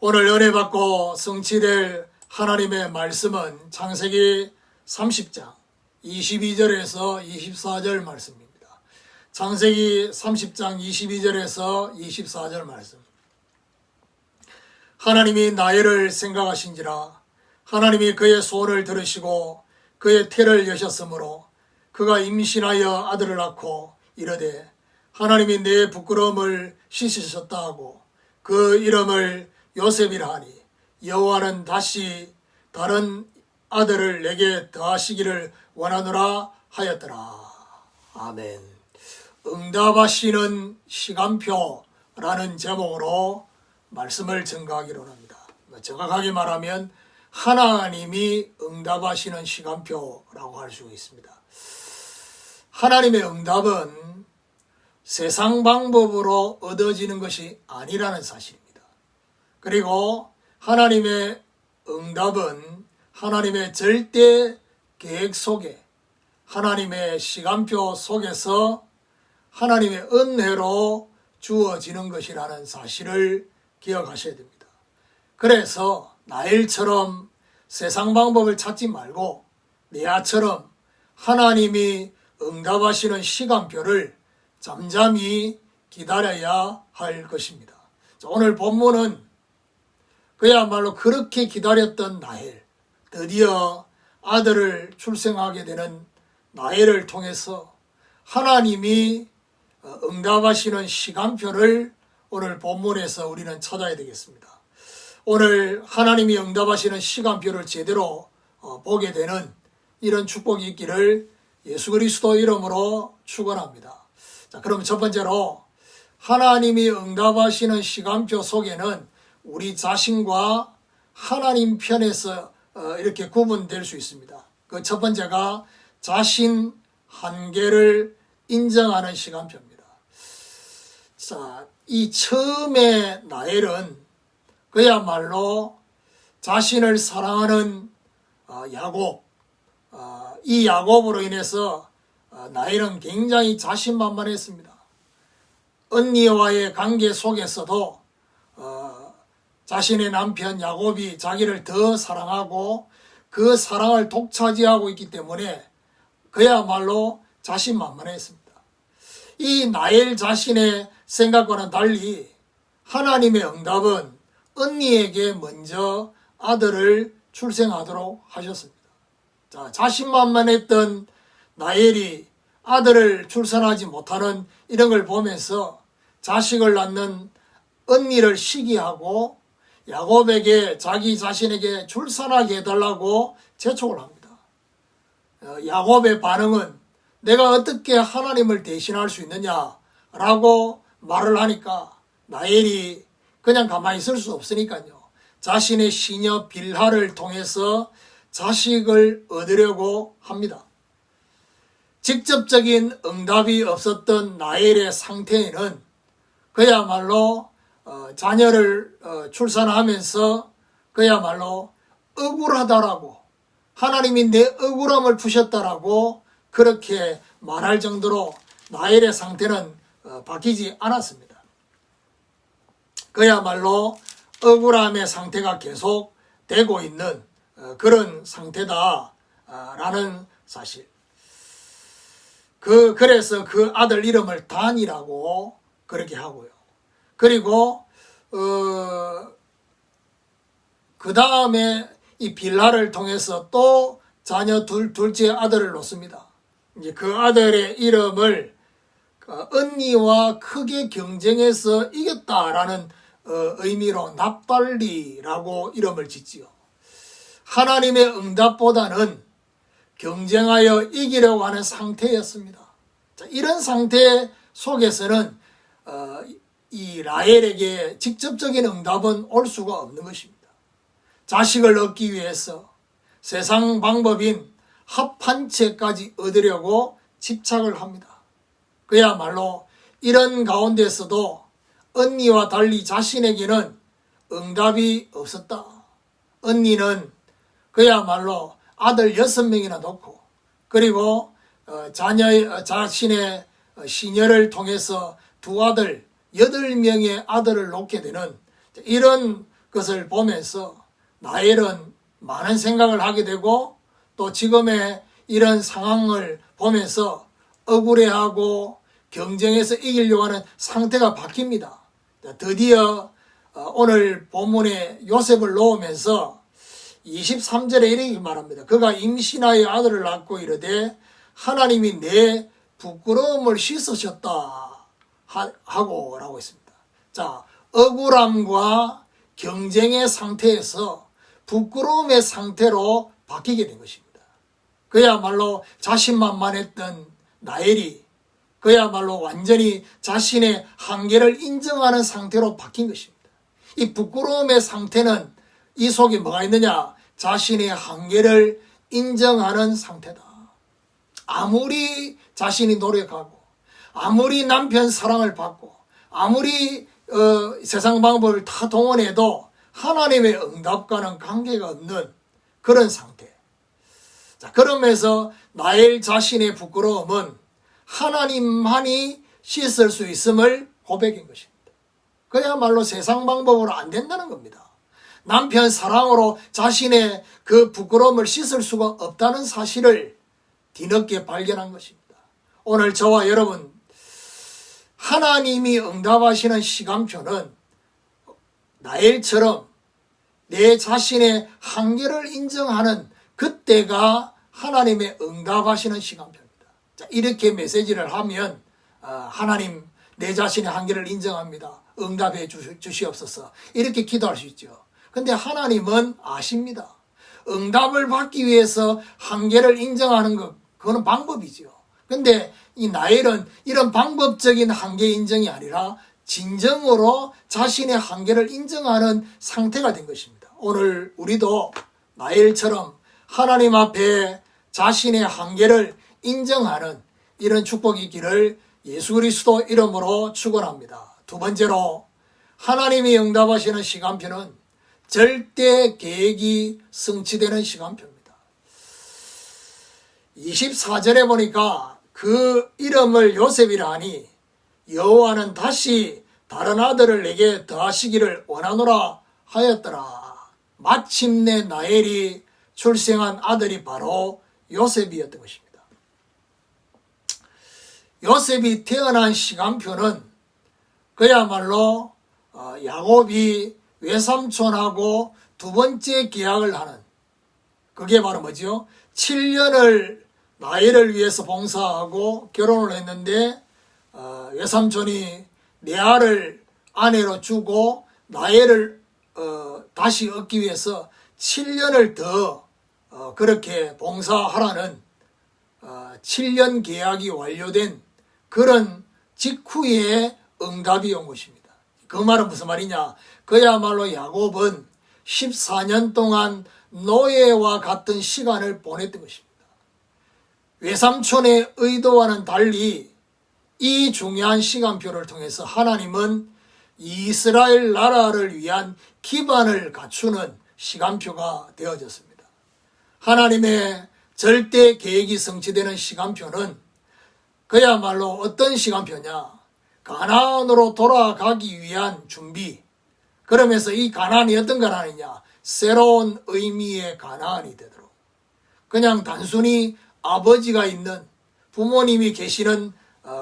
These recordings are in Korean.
오늘 은혜 받고 성취될 하나님의 말씀은 창세기 30장 22절에서 24절 말씀입니다. 창세기 30장 22절에서 24절 말씀. 하나님이 나일을 생각하신지라 하나님이 그의 소원을 들으시고 그의 태를 여셨으므로 그가 임신하여 아들을 낳고 이르되 하나님이 내 부끄러움을 씻으셨다 하고 그 이름을 요셉이라 하니 여호와는 다시 다른 아들을 내게 더하시기를 원하노라 하였더라. 아멘. 응답하시는 시간표라는 제목으로 말씀을 전가하기로 합니다. 정확하게 말하면 하나님이 응답하시는 시간표라고 할 수 있습니다. 하나님의 응답은 세상 방법으로 얻어지는 것이 아니라는 사실입니다. 그리고 하나님의 응답은 하나님의 절대 계획 속에 하나님의 시간표 속에서 하나님의 은혜로 주어지는 것이라는 사실을 기억하셔야 됩니다. 그래서 나일처럼 세상 방법을 찾지 말고 레아처럼 하나님이 응답하시는 시간표를 잠잠히 기다려야 할 것입니다. 오늘 본문은 그야말로 그렇게 기다렸던 나일, 드디어 아들을 출생하게 되는 나일을 통해서 하나님이 응답하시는 시간표를 오늘 본문에서 우리는 찾아야 되겠습니다. 오늘 하나님이 응답하시는 시간표를 제대로 보게 되는 이런 축복이 있기를 예수 그리스도 이름으로 축원합니다. 자, 그럼 첫 번째로 하나님이 응답하시는 시간표 속에는 우리 자신과 하나님 편에서 이렇게 구분될 수 있습니다. 그 첫 번째가 자신 한계를 인정하는 시간표입니다. 자, 이 처음에 나엘은 그야말로 자신을 사랑하는 야곱, 이 야곱으로 인해서 나엘은 굉장히 자신만만했습니다. 언니와의 관계 속에서도 자신의 남편 야곱이 자기를 더 사랑하고 그 사랑을 독차지하고 있기 때문에 그야말로 자신만만했습니다. 이 나엘 자신의 생각과는 달리 하나님의 응답은 언니에게 먼저 아들을 출생하도록 하셨습니다. 자, 자신만만했던 나엘이 아들을 출산하지 못하는 이런 걸 보면서 자식을 낳는 언니를 시기하고 야곱에게 자기 자신에게 출산하게 해달라고 재촉을 합니다. 야곱의 반응은 내가 어떻게 하나님을 대신할 수 있느냐라고 말을 하니까 나엘이 그냥 가만히 있을 수 없으니까요. 자신의 시녀 빌하를 통해서 자식을 얻으려고 합니다. 직접적인 응답이 없었던 나엘의 상태에는 그야말로 자녀를 출산하면서 그야말로 억울하다라고 하나님이 내 억울함을 푸셨다라고 그렇게 말할 정도로 나엘의 상태는 바뀌지 않았습니다. 그야말로 억울함의 상태가 계속 되고 있는 그런 상태다라는 사실. 그래서 그 아들 이름을 단이라고 그렇게 하고요. 그리고 그 다음에 이 빌하를 통해서 또 자녀 둘째 아들을 놓습니다. 이제 그 아들의 이름을 언니와 크게 경쟁해서 이겼다라는 의미로 납달리라고 이름을 짓지요. 하나님의 응답보다는 경쟁하여 이기려고 하는 상태였습니다. 자, 이런 상태 속에서는 이 라헬에게 직접적인 응답은 올 수가 없는 것입니다. 자식을 얻기 위해서 세상 방법인 합한 채까지 얻으려고 집착을 합니다. 그야말로 이런 가운데서도 언니와 달리 자신에게는 응답이 없었다. 언니는 그야말로 아들 6명이나 놓고 그리고 자신의 시녀를 통해서 두 아들 8명의 아들을 놓게 되는 이런 것을 보면서 나엘은 많은 생각을 하게 되고 또 지금의 이런 상황을 보면서 억울해하고 경쟁에서 이기려고 하는 상태가 바뀝니다. 드디어 오늘 본문에 요셉을 놓으면서 23절에 이렇게 말합니다. 그가 임신하여 아들을 낳고 이르되 하나님이 내 부끄러움을 씻으셨다 하고 라고 했습니다. 자, 억울함과 경쟁의 상태에서 부끄러움의 상태로 바뀌게 된 것입니다. 그야말로 자신만만했던 나엘이 그야말로 완전히 자신의 한계를 인정하는 상태로 바뀐 것입니다. 이 부끄러움의 상태는 이 속에 뭐가 있느냐? 자신의 한계를 인정하는 상태다. 아무리 자신이 노력하고 아무리 남편 사랑을 받고 아무리 세상 방법을 다 동원해도 하나님의 응답과는 관계가 없는 그런 상태. 자, 그러면서 나엘 자신의 부끄러움은 하나님만이 씻을 수 있음을 고백한 것입니다. 그야말로 세상 방법으로 안 된다는 겁니다. 남편 사랑으로 자신의 그 부끄러움을 씻을 수가 없다는 사실을 뒤늦게 발견한 것입니다. 오늘 저와 여러분, 하나님이 응답하시는 시간표는 나엘처럼 내 자신의 한계를 인정하는 그때가 하나님의 응답하시는 시간표입니다. 자, 이렇게 메시지를 하면 하나님 내 자신의 한계를 인정합니다. 응답해 주시옵소서. 이렇게 기도할 수 있죠. 근데 하나님은 아십니다. 응답을 받기 위해서 한계를 인정하는 것, 그거는 방법이죠. 근데 이 나엘은 이런 방법적인 한계 인정이 아니라 진정으로 자신의 한계를 인정하는 상태가 된 것입니다. 오늘 우리도 나엘처럼 하나님 앞에 자신의 한계를 인정하는 이런 축복이 있기를 예수 그리스도 이름으로 축원합니다. 두 번째로 하나님이 응답하시는 시간표는 절대 계획이 성취되는 시간표입니다. 24절에 보니까 그 이름을 요셉이라 하니 여호와는 다시 다른 아들을 내게 더하시기를 원하노라 하였더라. 마침내 나엘이 출생한 아들이 바로 요셉이었던 것입니다. 요셉이 태어난 시간표는 그야말로 야곱이 외삼촌하고 두 번째 계약을 하는, 그게 바로 뭐죠? 7년을 나엘을 위해서 봉사하고 결혼을 했는데 외삼촌이 레아를 아내로 주고 나엘을 다시 얻기 위해서 7년을 더 그렇게 봉사하라는 7년 계약이 완료된 그런 직후에 응답이 온 것입니다. 그 말은 무슨 말이냐? 그야말로 야곱은 14년 동안 노예와 같은 시간을 보냈던 것입니다. 외삼촌의 의도와는 달리 이 중요한 시간표를 통해서 하나님은 이스라엘 나라를 위한 기반을 갖추는 시간표가 되어졌습니다. 하나님의 절대 계획이 성취되는 시간표는 그야말로 어떤 시간표냐? 가나안으로 돌아가기 위한 준비. 그러면서 이 가나안이 어떤 가나안이냐? 새로운 의미의 가나안이 되도록. 그냥 단순히 아버지가 있는 부모님이 계시는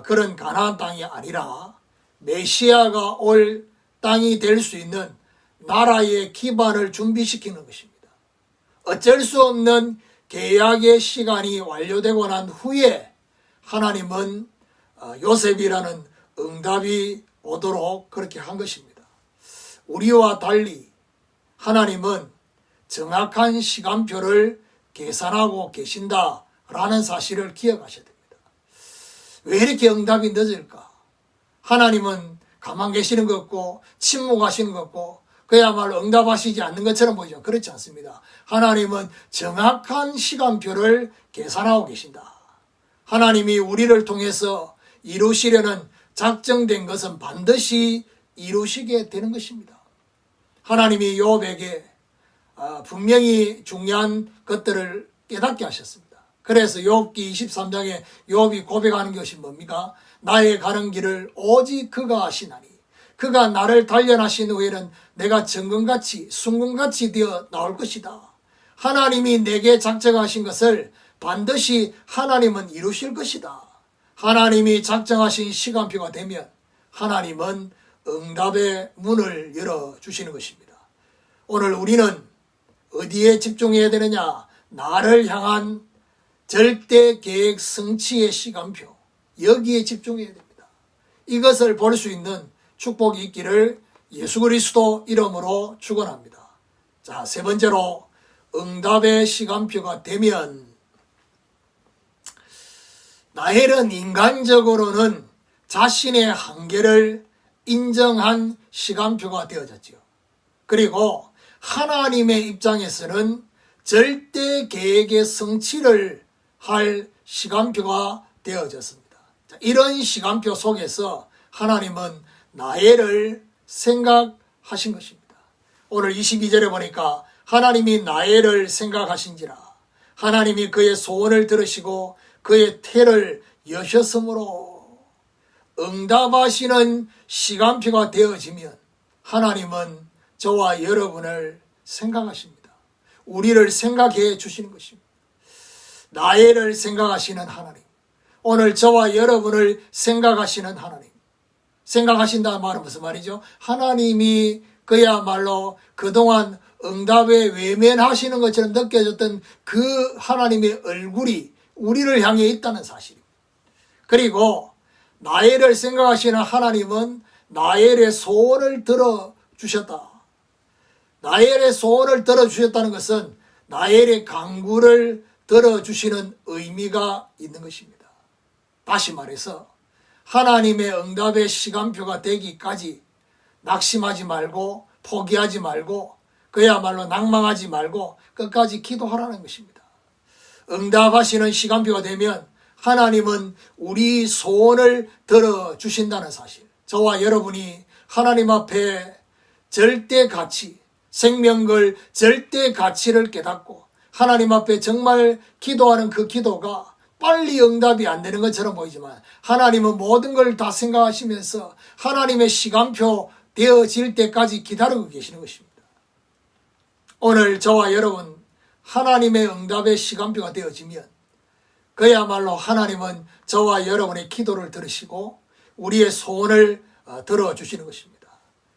그런 가나안 땅이 아니라 메시아가 올 땅이 될 수 있는 나라의 기반을 준비시키는 것입니다. 어쩔 수 없는 계약의 시간이 완료되고 난 후에 하나님은 요셉이라는 응답이 오도록 그렇게 한 것입니다. 우리와 달리 하나님은 정확한 시간표를 계산하고 계신다라는 사실을 기억하셔야 됩니다. 왜 이렇게 응답이 늦을까? 하나님은 가만 계시는 것 같고 침묵하시는 것 같고 그야말로 응답하시지 않는 것처럼 보이죠. 그렇지 않습니다. 하나님은 정확한 시간표를 계산하고 계신다. 하나님이 우리를 통해서 이루시려는 작정된 것은 반드시 이루시게 되는 것입니다. 하나님이 욥에게 분명히 중요한 것들을 깨닫게 하셨습니다. 그래서 욥기 23장에 욥이 고백하는 것이 뭡니까? 나의 가는 길을 오직 그가 아시나니 그가 나를 단련하신 후에는 내가 정금같이 순금같이 되어 나올 것이다. 하나님이 내게 작정하신 것을 반드시 하나님은 이루실 것이다. 하나님이 작정하신 시간표가 되면 하나님은 응답의 문을 열어주시는 것입니다. 오늘 우리는 어디에 집중해야 되느냐? 나를 향한 절대 계획 성취의 시간표, 여기에 집중해야 됩니다. 이것을 볼 수 있는 축복이 있기를 예수 그리스도 이름으로 축원합니다. 자, 세 번째로 응답의 시간표가 되면 나엘은 인간적으로는 자신의 한계를 인정한 시간표가 되어졌지요. 그리고 하나님의 입장에서는 절대 계획의 성취를 할 시간표가 되어졌습니다. 이런 시간표 속에서 하나님은 나엘을 생각하신 것입니다. 오늘 22절에 보니까 하나님이 나엘을 생각하신지라 하나님이 그의 소원을 들으시고 그의 태를 여셨으므로 응답하시는 시간표가 되어지면 하나님은 저와 여러분을 생각하십니다. 우리를 생각해 주시는 것입니다. 나엘을 생각하시는 하나님, 오늘 저와 여러분을 생각하시는 하나님. 생각하신다는 말은 무슨 말이죠? 하나님이 그야말로 그동안 응답에 외면하시는 것처럼 느껴졌던 그 하나님의 얼굴이 우리를 향해 있다는 사실입니다. 그리고 나엘을 생각하시는 하나님은 나엘의 소원을 들어주셨다. 나엘의 소원을 들어주셨다는 것은 나엘의 간구를 들어주시는 의미가 있는 것입니다. 다시 말해서 하나님의 응답의 시간표가 되기까지 낙심하지 말고 포기하지 말고 그야말로 낭망하지 말고 끝까지 기도하라는 것입니다. 응답하시는 시간표가 되면 하나님은 우리 소원을 들어주신다는 사실, 저와 여러분이 하나님 앞에 절대 가치, 생명걸 절대 가치를 깨닫고 하나님 앞에 정말 기도하는 그 기도가 빨리 응답이 안 되는 것처럼 보이지만 하나님은 모든 걸 다 생각하시면서 하나님의 시간표 되어질 때까지 기다리고 계시는 것입니다. 오늘 저와 여러분 하나님의 응답의 시간표가 되어지면 그야말로 하나님은 저와 여러분의 기도를 들으시고 우리의 소원을 들어주시는 것입니다.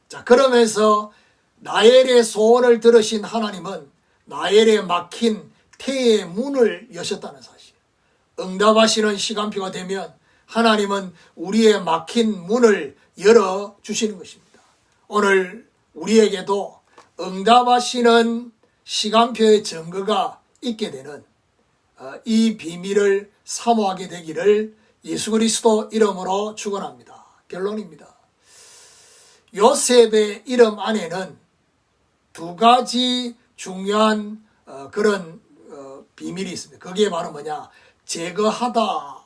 자, 그러면서 나엘의 소원을 들으신 하나님은 나엘에 막힌 태의 문을 여셨다는 사실. 응답하시는 시간표가 되면 하나님은 우리의 막힌 문을 열어주시는 것입니다. 오늘 우리에게도 응답하시는 시간표의 증거가 있게 되는 이 비밀을 사모하게 되기를 예수 그리스도 이름으로 축원합니다. 결론입니다. 요셉의 이름 안에는 두 가지 중요한 그런 비밀이 있습니다. 그게 바로 뭐냐? 제거하다라는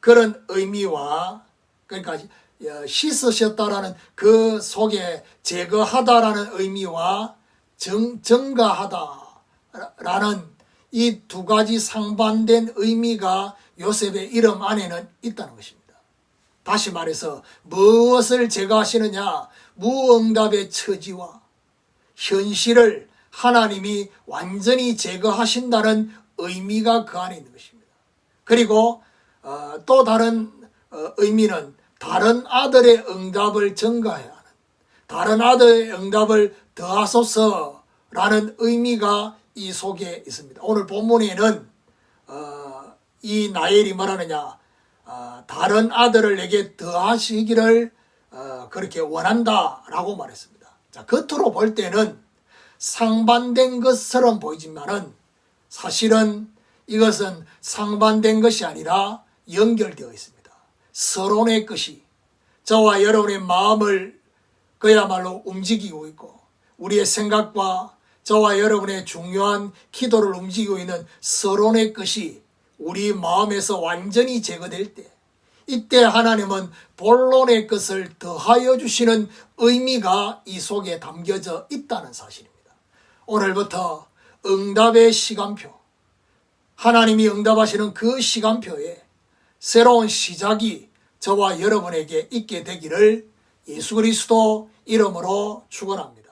그런 의미와, 그러니까 씻으셨다라는 그 속에 제거하다라는 의미와 증가하다라는 이 두 가지 상반된 의미가 요셉의 이름 안에는 있다는 것입니다. 다시 말해서 무엇을 제거하시느냐? 무응답의 처지와 현실을 하나님이 완전히 제거하신다는 의미가 그 안에 있는 것입니다. 그리고 또 다른 의미는 다른 아들의 응답을 증가해야 하는, 다른 아들의 응답을 더하소서라는 의미가 이 속에 있습니다. 오늘 본문에는 이 나엘이 뭐라느냐? 다른 아들을 내게 더하시기를 그렇게 원한다라고 말했습니다. 자, 겉으로 볼 때는 상반된 것처럼 보이지만은 사실은 이것은 상반된 것이 아니라 연결되어 있습니다. 서론의 것이 저와 여러분의 마음을 그야말로 움직이고 있고 우리의 생각과 저와 여러분의 중요한 기도를 움직이고 있는 서론의 것이 우리 마음에서 완전히 제거될 때, 이때 하나님은 본론의 것을 더하여 주시는 의미가 이 속에 담겨져 있다는 사실입니다. 오늘부터 응답의 시간표, 하나님이 응답하시는 그 시간표에 새로운 시작이 저와 여러분에게 있게 되기를 예수 그리스도 이름으로 축원합니다.